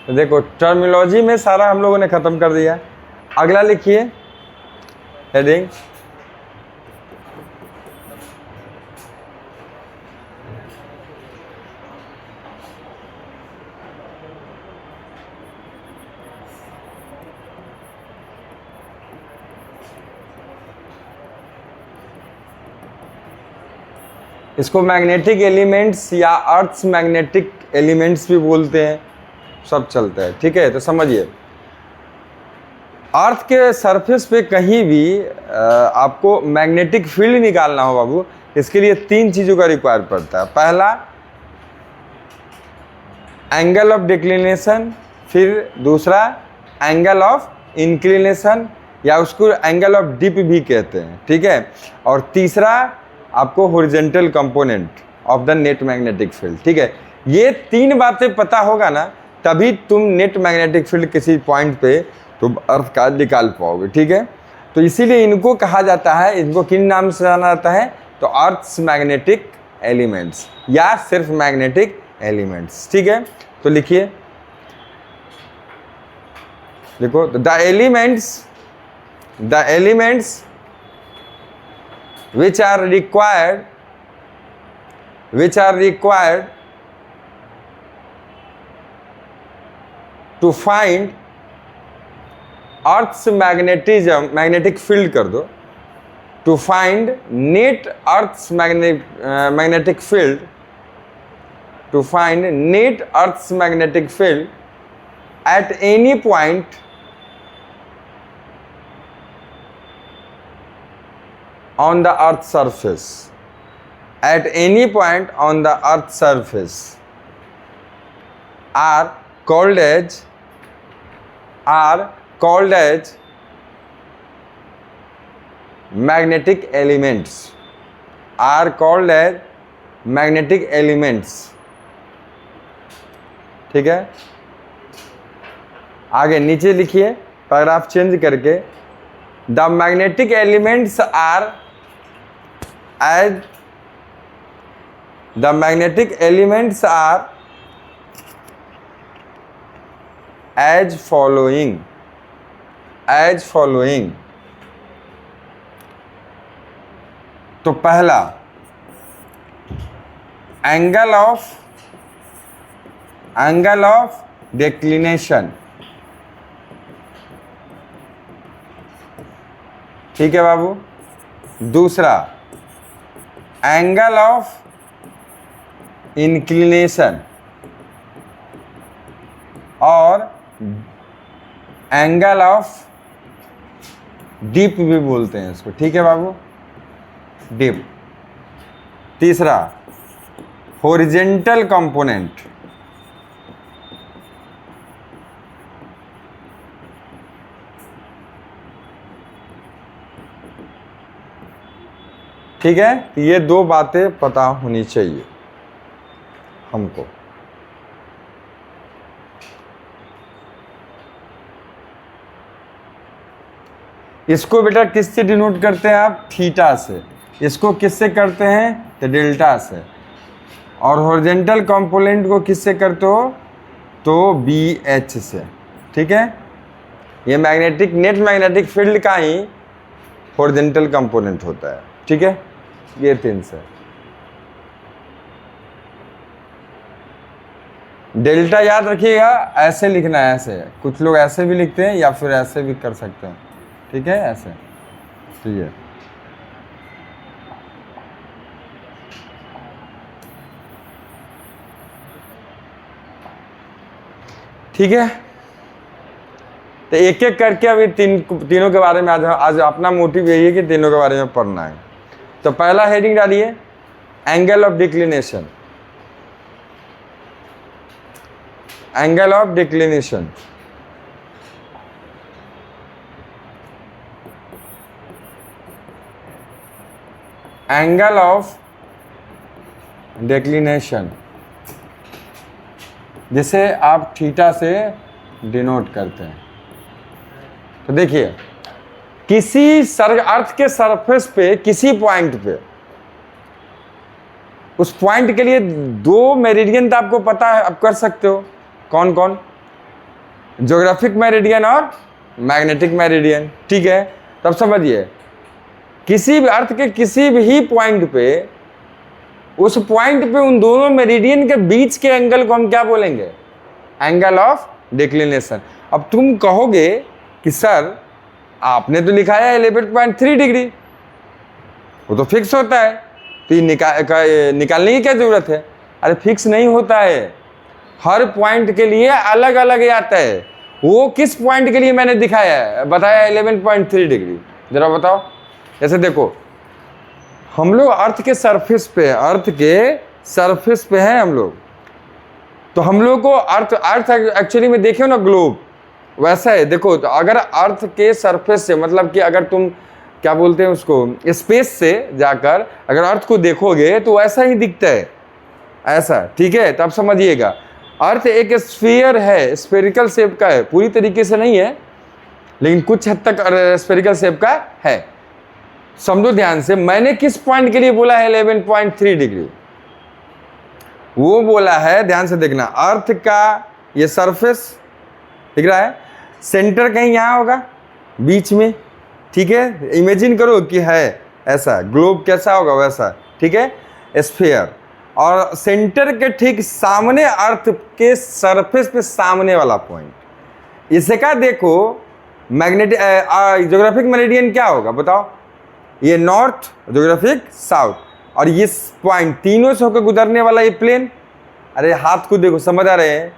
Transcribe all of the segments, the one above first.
तो देखो टर्मिनोलॉजी में सारा हम लोगों ने ख़त्म कर दिया। अगला लिखिए हेडिंग, इसको मैग्नेटिक एलिमेंट्स या अर्थ्स मैग्नेटिक एलिमेंट्स भी बोलते हैं, सब चलता है। ठीक है, तो समझिए अर्थ के सरफेस पे कहीं भी आपको मैग्नेटिक फील्ड निकालना हो बाबू, इसके लिए 3 चीज़ों का रिक्वायर पड़ता है। पहला एंगल ऑफ डिक्लिनेशन, फिर दूसरा एंगल ऑफ इंक्लिनेशन या उसको एंगल ऑफ डिप भी कहते हैं। ठीक है, और तीसरा आपको horizontal component of the net magnetic field. ठीक है, ये 3 बातें पता होगा ना, तभी तुम नेट मैग्नेटिक फील्ड किसी पॉइंट पे तुम अर्थ का निकाल पाओगे। ठीक है, तो इसीलिए इनको कहा जाता है, इनको किन नाम से जाना जाता है, तो अर्थ्स मैग्नेटिक एलिमेंट्स या सिर्फ मैग्नेटिक एलिमेंट्स। ठीक है, तो लिखिए, देखो the elements which are required to find Earth's magnetic field कर दो, to find net Earth's magnetic field, to find net Earth's magnetic field at any point on the Earth's surface, at any point on the Earth's surface are called as magnetic elements, are called as magnetic elements। ठीक है, आगे नीचे लिखिए paragraph change करके, the magnetic elements are as following। तो पहला angle of declination. ठीक है बाबू, दूसरा एंगल ऑफ इंक्लिनेशन और एंगल ऑफ डिप भी बोलते हैं इसको। ठीक है बाबू, डिप। तीसरा हॉरिजॉन्टल कंपोनेंट। ठीक है, तो ये 2 बातें पता होनी चाहिए हमको। इसको बेटा किससे डिनोट करते हैं आप, थीटा से। इसको किससे करते हैं, तो डेल्टा से। और हॉरिजॉन्टल कंपोनेंट को किससे करते हो, तो BH से। ठीक है, ये नेट मैग्नेटिक फील्ड का ही हॉरिजॉन्टल कंपोनेंट होता है। ठीक है, ये 3 से। डेल्टा याद रखिएगा, ऐसे लिखना है, ऐसे। कुछ लोग ऐसे भी लिखते हैं या फिर ऐसे भी कर सकते हैं। ठीक है, ऐसे। तो ये ठीक है, तो एक एक करके अभी तीनों के बारे में आज अपना मोटिव यही है कि तीनों के बारे में पढ़ना है। तो पहला हेडिंग डालिए angle of declination. Angle of declination, angle of declination जिसे आप थीटा से डिनोट करते हैं। तो देखिए किसी अर्थ के सरफेस पे किसी पॉइंट पे, उस पॉइंट के लिए 2 मेरिडियन तो आपको पता है, आप कर सकते हो। कौन कौन, ज्योग्राफिक मेरिडियन और मैग्नेटिक मेरिडियन, ठीक है। तब समझिए किसी भी अर्थ के किसी भी पॉइंट पे, उस पॉइंट पे उन दोनों मेरिडियन के बीच के एंगल को हम क्या बोलेंगे? Angle of declination. अब तुम कहोगे कि सर आपने तो लिखा है 11.3 डिग्री, वो तो फिक्स होता है, तो ये निकालने की क्या जरूरत है? अरे फिक्स नहीं होता है, हर पॉइंट के लिए अलग अलग आता है। वो किस पॉइंट के लिए मैंने दिखाया है, बताया 11.3 डिग्री, जरा बताओ। जैसे देखो हम लोग अर्थ के सरफेस पे, अर्थ के सरफेस पे हैं हम लोग, तो हम लोग को अर्थ एक्चुअली में देखे ना ग्लोब वैसा है। देखो तो अगर अर्थ के सरफेस से, मतलब कि अगर तुम क्या बोलते हैं उसको, स्पेस से जाकर अगर अर्थ को देखोगे तो वैसा ही दिखता है, ऐसा, ठीक है। तब समझिएगा अर्थ एक स्फीयर है, स्फेरिकल शेप का है, पूरी तरीके से नहीं है लेकिन कुछ हद तक स्फेरिकल शेप का है। समझो ध्यान से, मैंने किस पॉइंट के लिए बोला है 11.3 डिग्री? वो बोला है, ध्यान से देखना, अर्थ का ये सरफेस दिख रहा है, सेंटर कहीं यहाँ होगा बीच में, ठीक है। इमेजिन करो कि है ऐसा, ग्लोब कैसा होगा वैसा, ठीक है, स्फीयर, और सेंटर के ठीक सामने अर्थ के सरफेस पे सामने वाला पॉइंट, इसका देखो मैग्नेटिक ज्योग्राफिक मेरिडियन क्या होगा बताओ? ये नॉर्थ, ज्योग्राफिक साउथ, और ये पॉइंट तीनों से होकर गुजरने वाला ये प्लेन। अरे हाथ को देखो, समझ आ रहे हैं?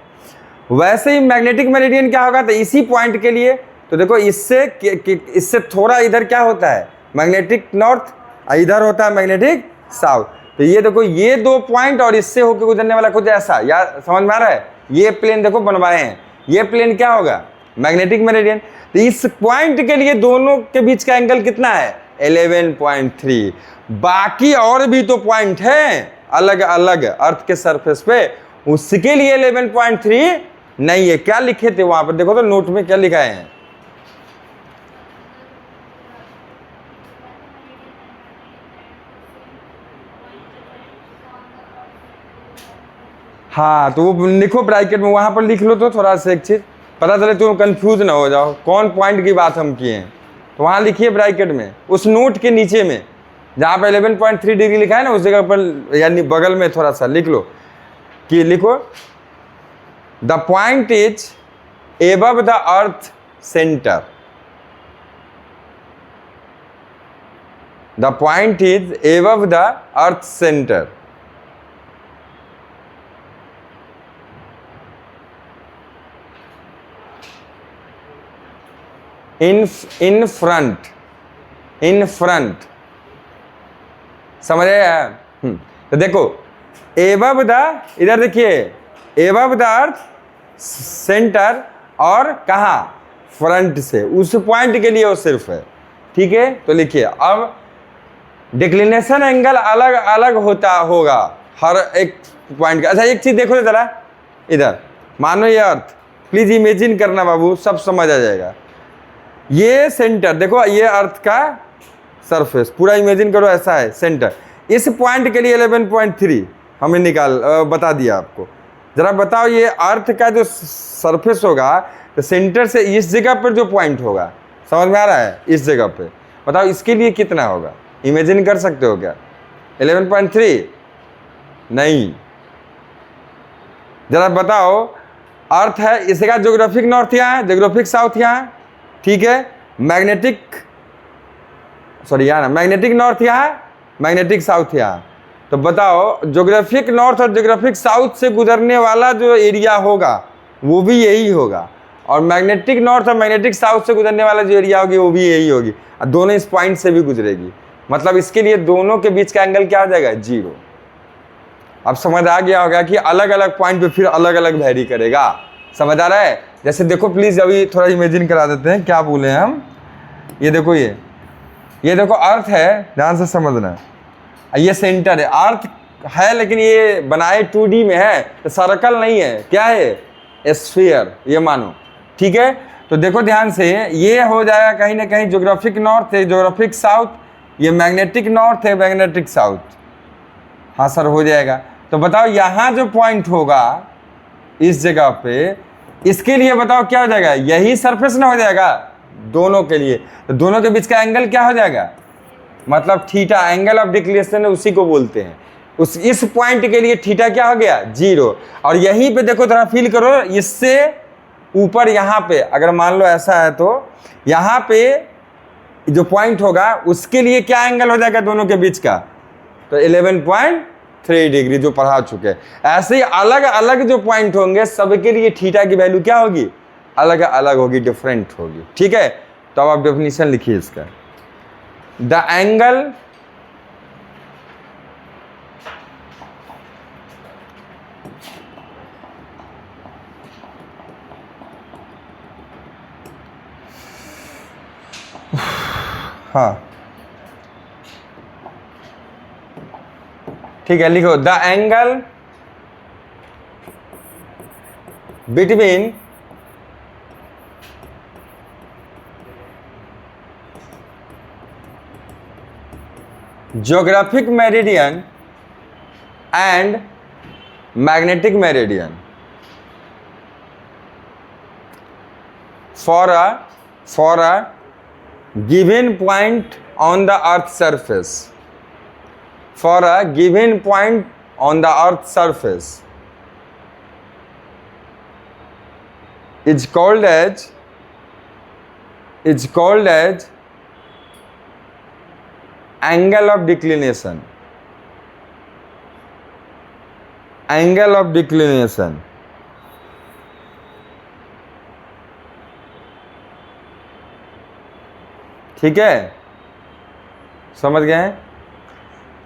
वैसे ही मैग्नेटिक मेरिडियन क्या होगा? तो इसी पॉइंट के लिए तो देखो इससे थोड़ा इधर क्या होता है मैग्नेटिक नॉर्थ, इधर होता है मैग्नेटिक साउथ। तो ये देखो ये दो पॉइंट और इससे होकर गुजरने वाला कुछ ऐसा, यार समझ में आ रहा है? ये प्लेन देखो बनवाए हैं, ये प्लेन क्या होगा? Magnetic meridian. तो इस पॉइंट के लिए दोनों के बीच का एंगल कितना है? 11.3। बाकी और भी तो पॉइंट हैं अलग अलग अर्थ के सरफेस पे, उसके लिए 11.3 नहीं है। क्या लिखे थे वहां पर? देखो तो नोट में क्या लिखा है। हाँ तो वो लिखो ब्रैकेट में, वहां पर लिख लो तो थोड़ा सा एक चीज पता चले, तुम कंफ्यूज ना हो जाओ कौन पॉइंट की बात हम किए हैं। तो वहां लिखिए ब्रैकेट में, उस नोट के नीचे में जहां पर 11.3 डिग्री लिखा है ना, उस जगह पर यानी बगल में थोड़ा सा लिख लो कि लिखो the point is above the earth centre. The point is above the earth centre. In front समझ आया? तो देखो एबव द, इधर देखिए एबव द अर्थ सेंटर, और कहा फ्रंट से, उस पॉइंट के लिए वो सिर्फ है, ठीक है। तो लिखिए अब डिक्लिनेशन एंगल अलग अलग होता होगा हर एक पॉइंट का। अच्छा एक चीज देखो जरा इधर, मानो ये अर्थ, प्लीज इमेजिन करना बाबू, सब समझ आ जाएगा। ये सेंटर देखो, ये अर्थ का सरफेस पूरा इमेजिन करो ऐसा है सेंटर। इस पॉइंट के लिए 11.3 हमें बता दिया आपको। जरा बताओ ये अर्थ का जो सरफेस होगा, तो सेंटर से इस जगह पर जो पॉइंट होगा, समझ में आ रहा है? इस जगह पे बताओ इसके लिए कितना होगा? इमेजिन कर सकते हो क्या? 11.3 नहीं, जरा बताओ। अर्थ है, इसका ज्योग्राफिक नॉर्थ यहाँ है, ज्योग्राफिक साउथ यहाँ, ठीक है। मैग्नेटिक नॉर्थ यहाँ, मैग्नेटिक साउथ यहाँ। तो बताओ ज्योग्राफिक नॉर्थ और ज्योग्राफिक साउथ से गुजरने वाला जो एरिया होगा वो भी यही होगा, और मैग्नेटिक नॉर्थ और मैग्नेटिक साउथ से गुजरने वाला जो एरिया होगी वो भी यही होगी, और दोनों इस पॉइंट से भी गुजरेगी। मतलब इसके लिए दोनों के बीच का एंगल क्या हो जाएगा? 0। अब समझ आ गया होगा कि अलग अलग पॉइंट पे फिर अलग अलग वैरी करेगा। समझ आ रहा है? जैसे देखो प्लीज अभी थोड़ा इमेजिन करा देते हैं, क्या बोले हम। ये देखो ये देखो अर्थ है, ध्यान से समझना, ये सेंटर है, अर्थ है लेकिन ये बनाए 2D में है, तो सर्कल नहीं है, क्या है? स्फीयर, ये मानो, ठीक है। तो देखो ध्यान से, ये हो जाएगा कहीं ना कहीं ज्योग्राफिक नॉर्थ है, ज्योग्राफिक साउथ, ये मैग्नेटिक नॉर्थ है, मैग्नेटिक साउथ। हाँ सर हो जाएगा। तो बताओ यहाँ जो पॉइंट होगा इस जगह पे, इसके लिए बताओ क्या हो जाएगा, यही सरफेस ना हो जाएगा दोनों के लिए, तो दोनों के बीच का एंगल क्या हो जाएगा, मतलब थीटा, एंगल ऑफ डिक्लिनेशन उसी को बोलते हैं। उस इस पॉइंट के लिए थीटा क्या हो गया, 0। और यहीं पे देखो थोड़ा फील करो, इससे ऊपर यहाँ पे अगर मान लो ऐसा है तो यहाँ पे जो पॉइंट होगा उसके लिए क्या एंगल हो जाएगा दोनों के बीच का, तो 11.3 डिग्री जो पढ़ा चुके हैं। ऐसे ही अलग अलग जो पॉइंट होंगे सबके लिए थीटा की वैल्यू क्या होगी, अलग अलग होगी, डिफरेंट होगी। ठीक है, तो अब आप डेफिनेशन लिखिए इसका। द एंगल हाँ ठीक है, लिखो the angle between geographic meridian and magnetic meridian for a given point on the earth surface, for a given point on the earth surface is called as angle of declination, angle of declination। ठीक है, समझ गए हैं?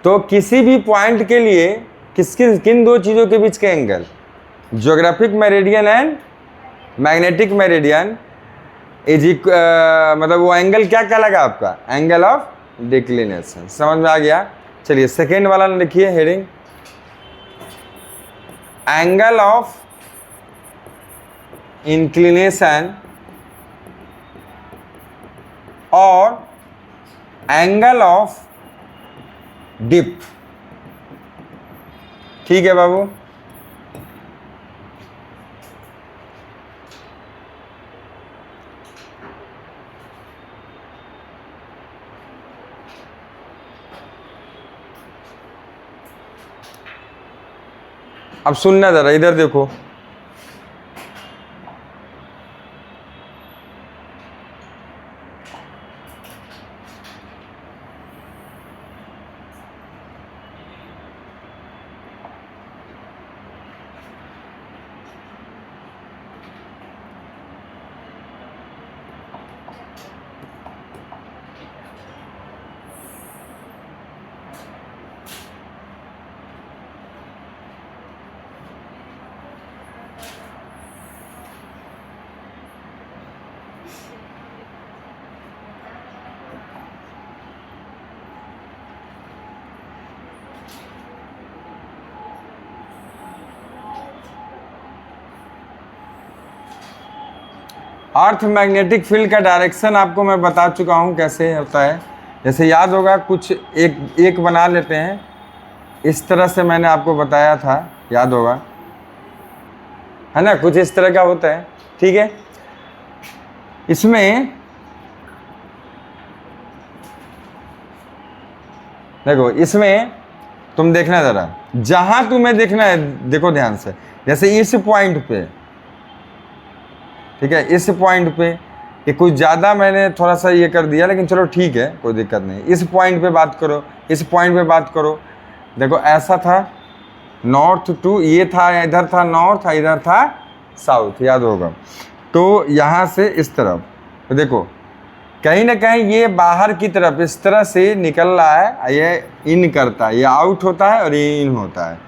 तो किसी भी point के लिए किन दो चीज़ों के बीच का angle, geographic meridian and magnetic meridian is मतलब वो एंगल क्या कहलाएगा आपका, एंगल ऑफ डिक्लिनेशन। समझ में आ गया? चलिए सेकेंड वाला लिखिए हेडिंग, एंगल ऑफ इंक्लिनेशन और एंगल ऑफ डिप। ठीक है बाबू, अब सुनना जरा, इधर देखो। अर्थ मैग्नेटिक फील्ड का डायरेक्शन आपको मैं बता चुका हूँ कैसे होता है। जैसे याद होगा, कुछ एक बना लेते हैं, इस तरह से मैंने आपको बताया था, याद होगा है ना, कुछ इस तरह का होता है। ठीक है, इसमें देखो, इसमें तुम देखना ज़रा, जहाँ तुम्हें देखना है देखो ध्यान से। जैसे इस पॉइंट पे, ठीक है, इस पॉइंट पे ये कुछ ज़्यादा मैंने थोड़ा सा ये कर दिया, लेकिन चलो ठीक है, कोई दिक्कत नहीं। इस पॉइंट पे बात करो, इस पॉइंट पे बात करो। देखो ऐसा था, नॉर्थ टू, ये था, इधर था नॉर्थ, इधर था साउथ, याद होगा। तो यहाँ से इस तरफ तो देखो, कहीं ना कहीं ये बाहर की तरफ इस तरह से निकल रहा है, ये इन करता है, ये आउट होता है और ये इन होता है।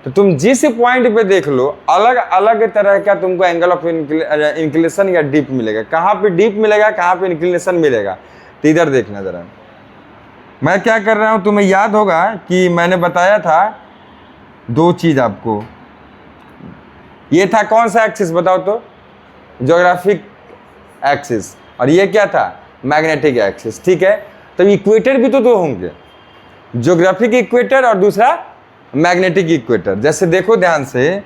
तो तुम जिस पॉइंट पे देख लो, अलग अलग तरह का तुमको एंगल ऑफ इंक्लिनेशन या डिप मिलेगा। कहाँ पे डिप मिलेगा, कहाँ पे इंक्लिनेशन मिलेगा, तो इधर देखना ज़रा। मैं क्या कर रहा हूँ, तुम्हें याद होगा कि मैंने बताया था दो चीज़ आपको। ये था कौन सा एक्सिस बताओ तो, ज्योग्राफिक एक्सिस, और ये क्या था, मैग्नेटिक एक्सिस। ठीक है, तो इक्वेटर भी तो दो होंगे, ज्योग्राफिक इक्वेटर और दूसरा मैग्नेटिक इक्वेटर। जैसे देखो ध्यान से,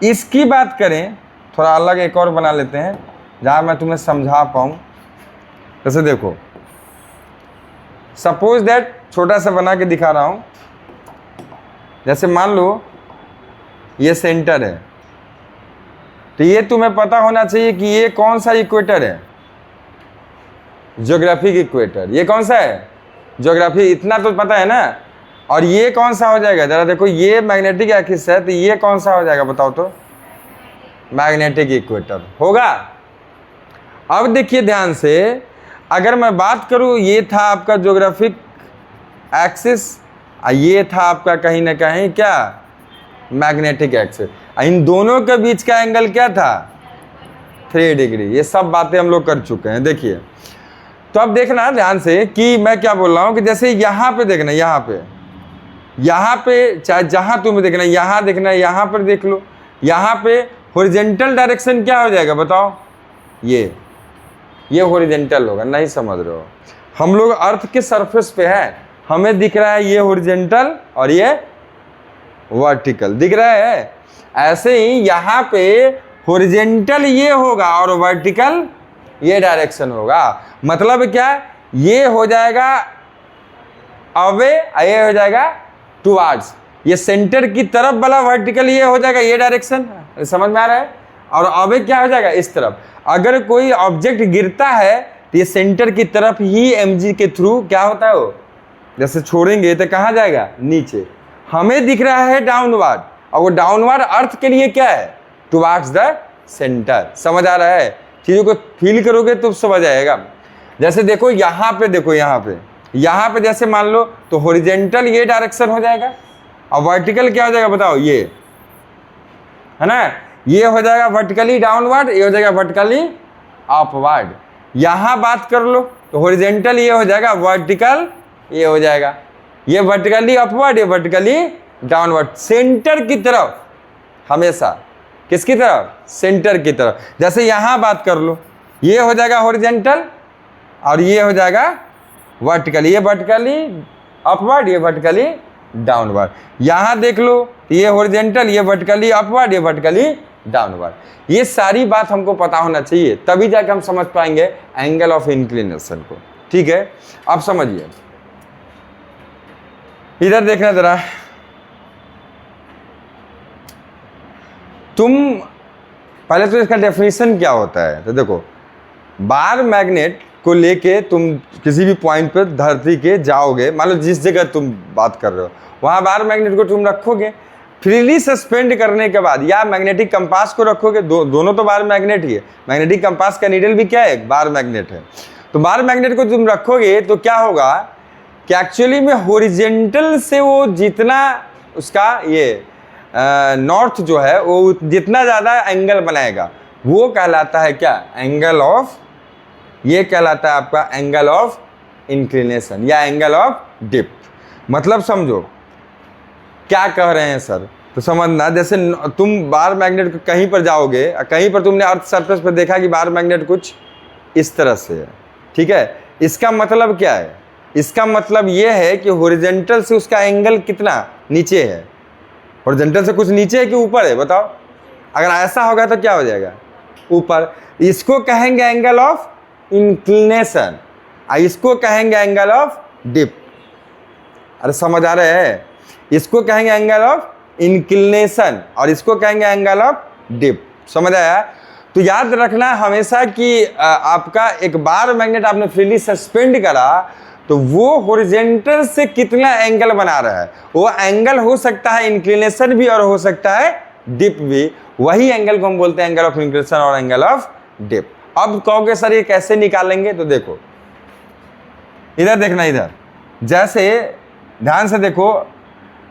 इसकी बात करें थोड़ा अलग एक और बना लेते हैं जहाँ मैं तुम्हें समझा पाऊँ। जैसे देखो, सपोज दैट, छोटा सा बना के दिखा रहा हूँ। जैसे मान लो ये सेंटर है, तो ये तुम्हें पता होना चाहिए कि ये कौन सा इक्वेटर है, ज्योग्राफिक इक्वेटर। ये कौन सा है, ज्योग्राफी, इतना तो पता है ना। और ये कौन सा हो जाएगा, जरा देखो, ये मैग्नेटिक एक्सिस है, तो ये कौन सा हो जाएगा बताओ तो, मैग्नेटिक इक्वेटर होगा। अब देखिए ध्यान से, अगर मैं बात करूं, ये था आपका ज्योग्राफिक एक्सिस, ये था आपका कहीं ना कहीं क्या, मैग्नेटिक एक्सिस। इन दोनों के बीच का एंगल क्या था, 3 डिग्री। ये सब बातें हम लोग कर चुके हैं। देखिए, तो अब देखना ध्यान से कि मैं क्या बोल रहा हूं, कि जैसे यहाँ पे देखना, यहाँ पे चाहे जहाँ तुम्हें देखना, यहाँ देखना, यहाँ पर देख लो, यहाँ पे हॉरिजॉन्टल डायरेक्शन क्या हो जाएगा बताओ, ये हॉरिजॉन्टल होगा। नहीं समझ रहे हो, हम लोग अर्थ के सरफेस पे है, हमें दिख रहा है ये हॉरिजॉन्टल और ये वर्टिकल दिख रहा है। ऐसे ही यहाँ पे हॉरिजॉन्टल ये होगा और वर्टिकल ये डायरेक्शन होगा। मतलब क्या, ये हो जाएगा अवे, ये हो जाएगा टुवार्ड्स, ये सेंटर की तरफ वाला वर्टिकल ये हो जाएगा ये डायरेक्शन, समझ में आ रहा है। और अवे क्या हो जाएगा, इस तरफ। अगर कोई ऑब्जेक्ट गिरता है तो ये सेंटर की तरफ ही mg के थ्रू क्या होता है, वो जैसे छोड़ेंगे तो कहाँ जाएगा, नीचे। हमें दिख रहा है डाउनवर्ड, और वो डाउनवर्ड अर्थ के लिए क्या है, टुवार्ड्स द सेंटर। समझ आ रहा है, चीज़ों को फील करोगे तो समझ आएगा। जैसे देखो यहाँ पे, देखो यहाँ पे जैसे मान लो, तो हॉरिजॉन्टल ये डायरेक्शन हो जाएगा और वर्टिकल क्या हो जाएगा बताओ, ये है ना, ये हो जाएगा वर्टिकली डाउनवर्ड, ये हो जाएगा वर्टिकली अपवर्ड। यहाँ बात कर लो तो हॉरिजॉन्टल ये हो जाएगा, वर्टिकल ये हो जाएगा, ये वर्टिकली अपवर्ड, ये वर्टिकली डाउनवर्ड, सेंटर की तरफ हमेशा। किसकी तरफ, सेंटर की तरफ। जैसे यहाँ बात कर लो, ये हो जाएगा हॉरिजॉन्टल और ये हो जाएगा वर्टिकली, ये वर्टिकली अपवर्ड, ये वर्टिकली डाउनवर्ड। यहाँ देख लो, ये हॉरिजॉन्टल, ये वर्टिकली अपवर्ड, ये वर्टिकली डाउनवर्ड। ये सारी बात हमको पता होना चाहिए, तभी जाके हम समझ पाएंगे एंगल ऑफ इंक्लिनेशन को। ठीक है, अब समझिए, इधर देखना जरा। तुम पहले तो इसका डेफिनेशन क्या होता है, तो देखो, बार मैग्नेट को लेके तुम किसी भी पॉइंट पे धरती के जाओगे, मान लो जिस जगह तुम बात कर रहे हो वहाँ बार मैग्नेट को तुम रखोगे, फ्रीली सस्पेंड करने के बाद, या मैग्नेटिक कंपास को रखोगे, दोनों तो बार मैग्नेट ही है। मैग्नेटिक कंपास का नीडल भी क्या है, बार मैग्नेट है। तो बार मैग्नेट को तुम रखोगे तो क्या होगा कि एक्चुअली में हॉरिजॉन्टल से वो जितना उसका ये नॉर्थ जो है वो जितना ज़्यादा एंगल बनाएगा वो कहलाता है क्या, एंगल ऑफ, ये कहलाता है आपका एंगल ऑफ इंक्लिनेशन या एंगल ऑफ डिप। मतलब समझो क्या कह रहे हैं सर, तो समझना, जैसे तुम बार मैग्नेट को कहीं पर जाओगे, कहीं पर तुमने अर्थ सरफेस पर देखा कि बार मैग्नेट कुछ इस तरह से है, ठीक है। इसका मतलब क्या है, इसका मतलब ये है कि हॉरिजॉन्टल से उसका एंगल कितना नीचे है, हॉरिजॉन्टल से कुछ नीचे है कि ऊपर है बताओ। अगर ऐसा होगा तो क्या हो जाएगा, ऊपर। इसको कहेंगे एंगल ऑफ इंक्लिनेशन, इसको कहेंगे एंगल ऑफ डिप। अरे समझ आ रहे हैं, इसको कहेंगे एंगल ऑफ इंक्लिनेशन और इसको कहेंगे एंगल ऑफ डिप। समझ आया। तो याद रखना हमेशा कि आपका एक बार मैग्नेट आपने फ्रीली सस्पेंड करा तो वो हॉरिजॉन्टल से कितना एंगल बना रहा है, वो एंगल हो सकता है इंक्लिनेशन भी और हो सकता है डिप भी। वही एंगल को हम बोलते हैं एंगल ऑफ इंक्लिनेशन और एंगल ऑफ डिप। अब कहोगे सर ये कैसे निकालेंगे, तो देखो इधर देखना, इधर जैसे ध्यान से देखो,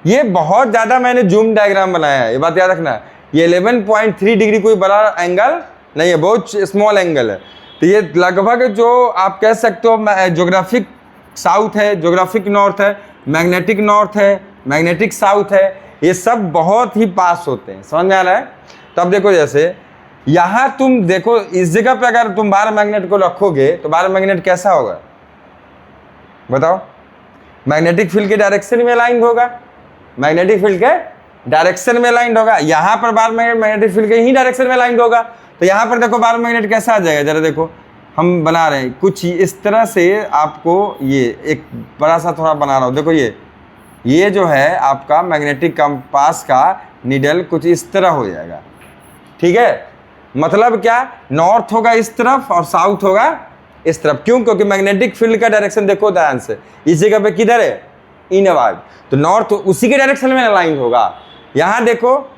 ये बहुत ज़्यादा मैंने जूम डायग्राम बनाया है, ये बात याद रखना। ये 11.3 डिग्री कोई बड़ा एंगल नहीं है, बहुत स्मॉल एंगल है। तो ये लगभग जो आप कह सकते हो ज्योग्राफिक साउथ है, ज्योग्राफिक नॉर्थ है, मैग्नेटिक नॉर्थ है, मैग्नेटिक साउथ है, ये सब बहुत ही पास होते हैं। समझ में आ रहा है। तो अब देखो जैसे यहाँ तुम देखो, इस जगह पे अगर तुम बार मैग्नेट को रखोगे तो बार मैग्नेट कैसा होगा बताओ, मैग्नेटिक फील्ड के डायरेक्शन में अलाइंड होगा, मैग्नेटिक फील्ड के डायरेक्शन में अलाइंड होगा। यहाँ पर बार मैग्नेटिक फील्ड के ही डायरेक्शन में अलाइंड होगा। तो यहाँ पर देखो बार मैग्नेट कैसा आ जाएगा, जरा देखो हम बना रहे हैं कुछ इस तरह से, आपको ये एक बड़ा सा थोड़ा बना रहा हूँ, देखो ये जो है आपका मैग्नेटिक कंपास का नीडल कुछ इस तरह हो जाएगा, ठीक है। मतलब क्या, नॉर्थ होगा इस तरफ और साउथ होगा इस तरफ, क्यों? क्योंकि मैग्नेटिक फील्ड का डायरेक्शन देखो ध्यान से, इस जगह पे किधर है, इनवर्ड, तो नॉर्थ उसी के डायरेक्शन में अलाइन होगा। यहाँ देखो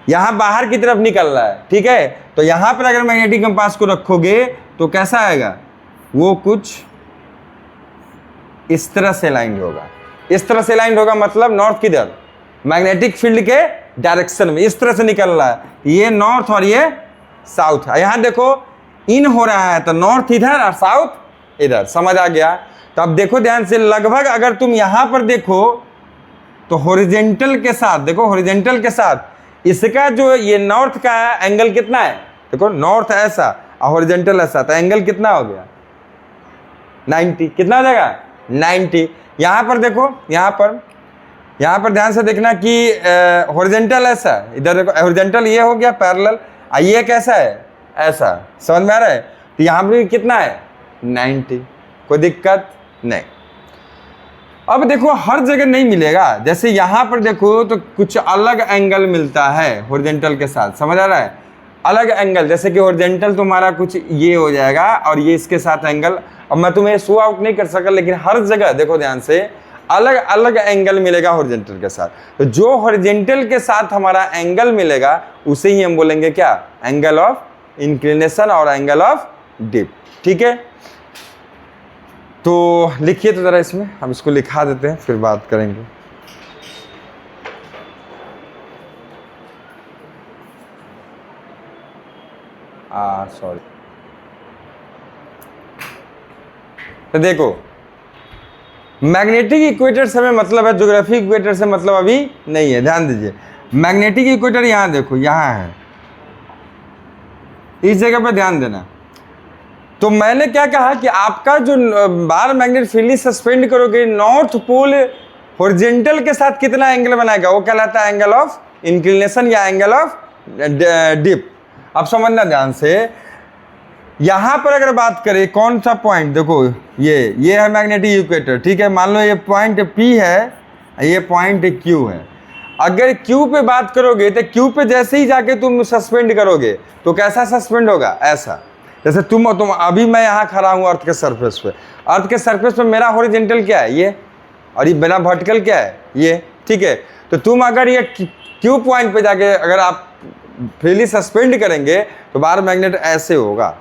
यहाँ बाहर की तरफ निकल रहा है, ठीक है, तो यहाँ पर अगर मैग्नेटिक कंपास को रखोगे तो कैसा आएगा, वो कुछ इस तरह से अलाइन होगा, इस तरह से अलाइन होगा, मतलब नॉर्थ किधर, मैग्नेटिक फील्ड के डायरेक्शन में इस तरह से निकल रहा है, ये नॉर्थ और ये साउथ है। यहाँ देखो इन हो रहा है तो नॉर्थ इधर और साउथ इधर, समझ आ गया। तो अब देखो ध्यान से, लगभग अगर तुम यहाँ पर देखो तो हॉरिजॉन्टल के साथ, देखो हॉरिजॉन्टल के साथ इसका जो ये नॉर्थ का एंगल कितना है, देखो नॉर्थ ऐसा और हॉरिजॉन्टल ऐसा, तो एंगल कितना हो गया 90, कितना हो जाएगा 90। यहाँ पर देखो, यहाँ पर ध्यान से देखना कि हॉरिजॉन्टल ऐसा, इधर देखो हॉरिजॉन्टल ये हो गया पैरेलल, ये कैसा है ऐसा, समझ में आ रहा है। तो यहाँ पर कितना है 90, कोई दिक्कत नहीं। अब देखो हर जगह नहीं मिलेगा, जैसे यहाँ पर देखो तो कुछ अलग एंगल मिलता है हॉरिजॉन्टल के साथ, समझ आ रहा है, अलग एंगल, जैसे कि हॉरिजॉन्टल तुम्हारा कुछ ये हो जाएगा और ये इसके साथ एंगल, अब मैं तुम्हें शो आउट नहीं कर सका, लेकिन हर जगह देखो ध्यान से अलग अलग एंगल मिलेगा हॉरिजॉन्टल के साथ। तो जो हॉरिजॉन्टल के साथ हमारा एंगल मिलेगा उसे ही हम बोलेंगे क्या, एंगल ऑफ इंक्लिनेशन और एंगल ऑफ डिप, ठीक है। तो लिखिए तो जरा इसमें, हम इसको लिखा देते हैं फिर बात करेंगे। सॉरी, तो देखो मैग्नेटिक इक्वेटर से हमें मतलब है, ज्योग्राफिक इक्वेटर से मतलब अभी नहीं है, ध्यान दीजिए। मैग्नेटिक इक्वेटर यहाँ देखो, यहाँ है, इस जगह पे ध्यान देना। तो मैंने क्या कहा कि आपका जो बार मैग्नेट फ्रीली सस्पेंड करोगे, नॉर्थ पोल हॉरिजॉन्टल के साथ कितना एंगल बनाएगा, वो कहलाता है एंगल ऑफ इंक्लिनेशन या एंगल ऑफ डिप। अब समझना ध्यान से, यहाँ पर अगर बात करें कौन सा पॉइंट, देखो ये है मैग्नेटिक इक्वेटर, ठीक है, मान लो ये पॉइंट P है, ये पॉइंट Q है। अगर Q पे बात करोगे तो Q पे जैसे ही जाके तुम सस्पेंड करोगे तो कैसा सस्पेंड होगा, ऐसा, जैसे तुम अभी मैं यहाँ खड़ा हूँ अर्थ के सरफेस पे, अर्थ के सरफेस पे मेरा हॉरिजॉन्टल क्या है ये, और ये मेरा वर्टिकल क्या है ये, ठीक है। तो तुम अगर ये Q पॉइंट पे जाके अगर आप फ्रीली सस्पेंड करेंगे तो बार मैग्नेट ऐसे होगा,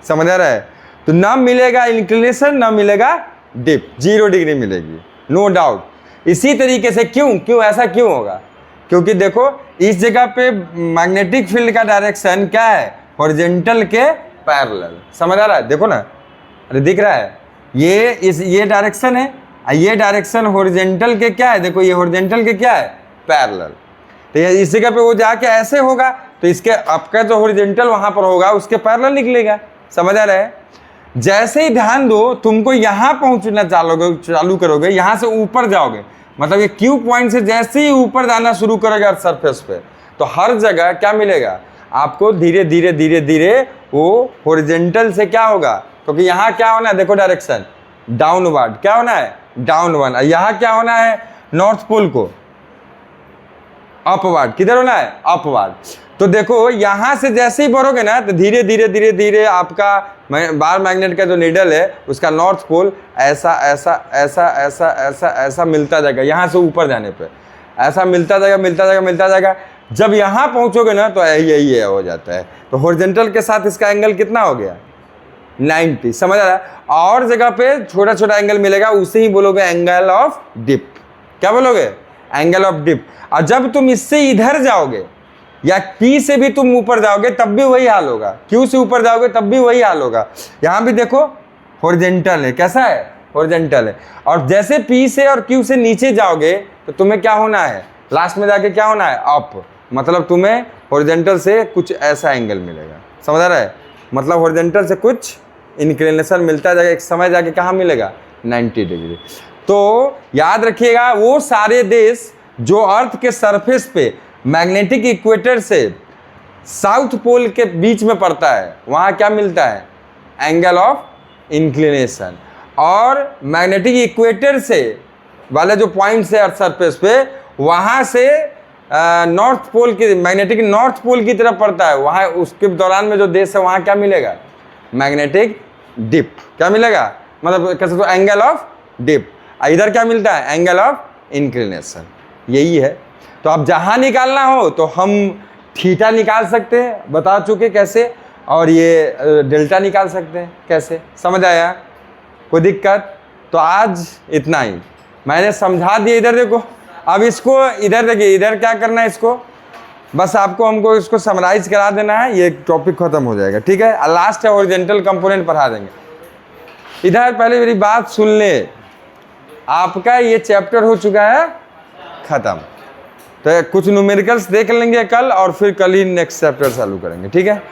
समझ आ रहा है। तो ना मिलेगा इंक्लिनेशन ना मिलेगा डिप, 0 डिग्री मिलेगी, नो डाउट। इसी तरीके से क्यों ऐसा क्यों होगा, क्योंकि देखो इस जगह पे मैग्नेटिक फील्ड का डायरेक्शन क्या है, हॉरिजॉन्टल के पैरेलल, समझ आ रहा है, देखो ना, अरे दिख रहा है, ये डायरेक्शन है, ये डायरेक्शन हॉरिजॉन्टल के क्या है, देखो ये हॉरिजॉन्टल के क्या है, पैरेलल। तो इस जगह पे वो जाके ऐसे होगा, तो इसके आपका जो हॉरिजॉन्टल वहां पर होगा उसके पैरेलल निकलेगा, समझ आ रहा है। जैसे ही ध्यान दो, तुमको यहाँ पहुंचना चालू करोगे, यहाँ से ऊपर जाओगे, मतलब ये Q पॉइंट से जैसे ही ऊपर जाना शुरू करोगे अर्थ सरफेस पे, तो हर जगह क्या मिलेगा आपको, धीरे धीरे धीरे धीरे वो हॉरिजॉन्टल से क्या होगा, क्योंकि यहाँ क्या होना है, देखो डायरेक्शन डाउनवर्ड, क्या होना है डाउनवर्ड, यहाँ क्या होना है नॉर्थ पोल को अपवर्ड, किधर होना है अपवर्ड। तो देखो यहाँ से जैसे ही बढ़ोगे ना तो धीरे धीरे धीरे धीरे आपका बार मैग्नेट का जो नीडल है उसका नॉर्थ पोल ऐसा ऐसा ऐसा ऐसा ऐसा ऐसा मिलता जाएगा, यहाँ से ऊपर जाने पे ऐसा मिलता जाएगा मिलता जाएगा मिलता जाएगा। जब यहाँ पहुँचोगे ना तो यही हो जाता है। तो हॉरिजॉन्टल के साथ इसका एंगल कितना हो गया 90, समझ आ रहा है। और जगह पे छोटा छोटा एंगल मिलेगा, उसे ही बोलोगे एंगल ऑफ डिप। क्या बोलोगे एंगल ऑफ डिप। और जब तुम इससे इधर जाओगे या P से भी तुम ऊपर जाओगे तब भी वही हाल होगा, Q से ऊपर जाओगे तब भी वही हाल होगा। यहाँ भी देखो हॉरिजॉन्टल है, कैसा है हॉरिजॉन्टल है। और जैसे P से और Q से नीचे जाओगे तो तुम्हें क्या होना है, लास्ट में जाके क्या होना है अप, मतलब तुम्हें हॉरिजॉन्टल से कुछ ऐसा एंगल मिलेगा, समझ आ रहा है। मतलब हॉरिजॉन्टल से कुछ इंक्लिनेशन मिलता जाएगा, एक समय जाके कहाँ मिलेगा 90 डिग्री। तो याद रखिएगा वो सारे देश जो अर्थ के सरफेस पे मैग्नेटिक इक्वेटर से साउथ पोल के बीच में पड़ता है, वहाँ क्या मिलता है? Angle of inclination. और मैग्नेटिक इक्वेटर से वाले जो पॉइंट्स है अर्थ सरफेस पे, वहाँ से नॉर्थ पोल की, मैग्नेटिक नॉर्थ पोल की तरफ पड़ता है, वहाँ उसके दौरान में जो देश है वहाँ क्या मिलेगा? Magnetic dip. क्या मिलेगा? मतलब कह सकते हो एंगल ऑफ डिप। इधर क्या मिलता है? Angle of inclination. यही है। तो अब जहाँ निकालना हो तो हम थीटा निकाल सकते हैं, बता चुके कैसे, और ये डेल्टा निकाल सकते हैं कैसे। समझ आया? कोई दिक्कत? तो आज इतना ही मैंने समझा दिया। इधर देखो, अब इसको इधर देखिए, इधर क्या करना है, इसको बस आपको हमको इसको समराइज करा देना है, ये टॉपिक खत्म हो जाएगा। ठीक है, लास्ट है हॉरिजॉन्टल कंपोनेंट पढ़ा देंगे। इधर पहले मेरी बात सुन ले, आपका ये चैप्टर हो चुका है खत्म। तो कुछ न्यूमेरिकल्स देख लेंगे कल, और फिर कल ही नेक्स्ट चैप्टर चालू करेंगे। ठीक है।